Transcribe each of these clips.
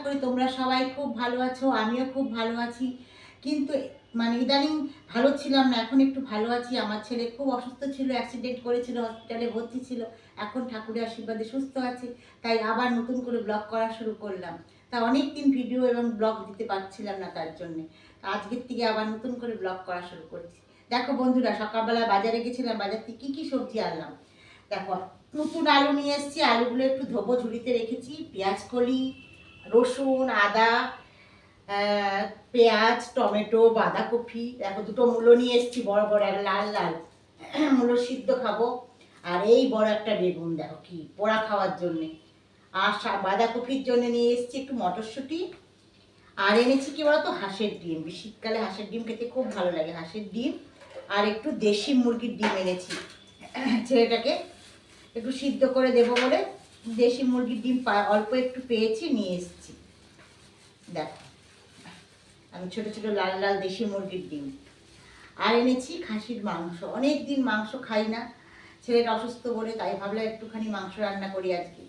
করি তোমরা সবাই খুব ভালো আছো, আমিও খুব ভালো আছি। কিন্তু মানে ইদানিং ভালো ছিলাম না, এখন একটু ভালো আছি। আমার ছেলে খুব অসুস্থ ছিল, অ্যাক্সিডেন্ট করেছিল, হসপিটালে ভর্তি ছিল। এখন ঠাকুরের আশীর্বাদে সুস্থ আছে, তাই আবার নতুন করে ব্লগ করা শুরু করলাম। তা অনেক দিন ভিডিও এবং ব্লগ দিতে পারছিলাম না, তার জন্যে আজকের থেকে আবার নতুন করে ব্লগ করা শুরু করছি। দেখো বন্ধুরা, সকালবেলা বাজারে গেছিলাম, বাজার থেকে কী কী সবজি আনলাম দেখো। নতুন আলু নিয়ে এসেছি, আলুগুলো একটু ধোবো, ঝুড়িতে রেখেছি। পেঁয়াজ কলি, রসুন, আদা, পেঁয়াজ, টমেটো, বাঁধাকপি, দেখো দুটো মূলো নিয়ে এসেছি বড় বড়, একটা লাল লাল মূলো সিদ্ধ খাবো। আর এই বড় একটা বেগুন দেখো কি পোড়া খাওয়ার জন্যে। আর বাঁধাকপির জন্য নিয়ে এসেছি একটু মটরশুঁটি। আর এনেছি কি বলতো, হাঁসের ডিম। শীতকালে হাঁসের ডিম খেতে খুব ভালো লাগে, হাঁসের ডিম। আর একটু দেশি মুরগির ডিম এনেছি ছেলেটাকে একটু সিদ্ধ করে দেবো বলে। দেশি মুরগির ডিম অল্প একটু পেয়েছি, নিয়ে এসেছি। দেখো আমি ছোট ছোট লাল লাল দেশি মুরগির ডিম। আর এনেছি খাসির মাংস, অনেক দিন মাংস খাই না, ছেলেটা অসুস্থ বলে, তাই ভাবলাম একটুখানি মাংস রান্না করি আজকে।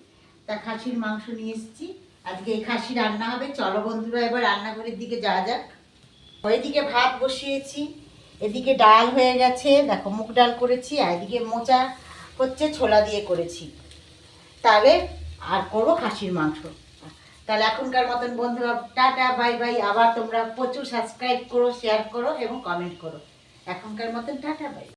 তা খাসির মাংস নিয়ে এসেছি, আজকে এই খাসি রান্না হবে। চলো বন্ধুরা, এবার রান্নাঘরের দিকে যাওয়া যাক। ওইদিকে ভাত বসিয়েছি, এদিকে ডাল হয়ে গেছে, দেখো মুগ ডাল করেছি। আর এদিকে মোচা হচ্ছে, ছোলা দিয়ে করেছি। তাহলে আর করবো খাসির মাংস। তাহলে এখনকার মতন বন্ধুরা টাটা বাই বাই। আবার তোমরা প্রচুর সাবস্ক্রাইব করো, শেয়ার করো এবং কমেন্ট করো। এখনকার মতন টাটা বাই।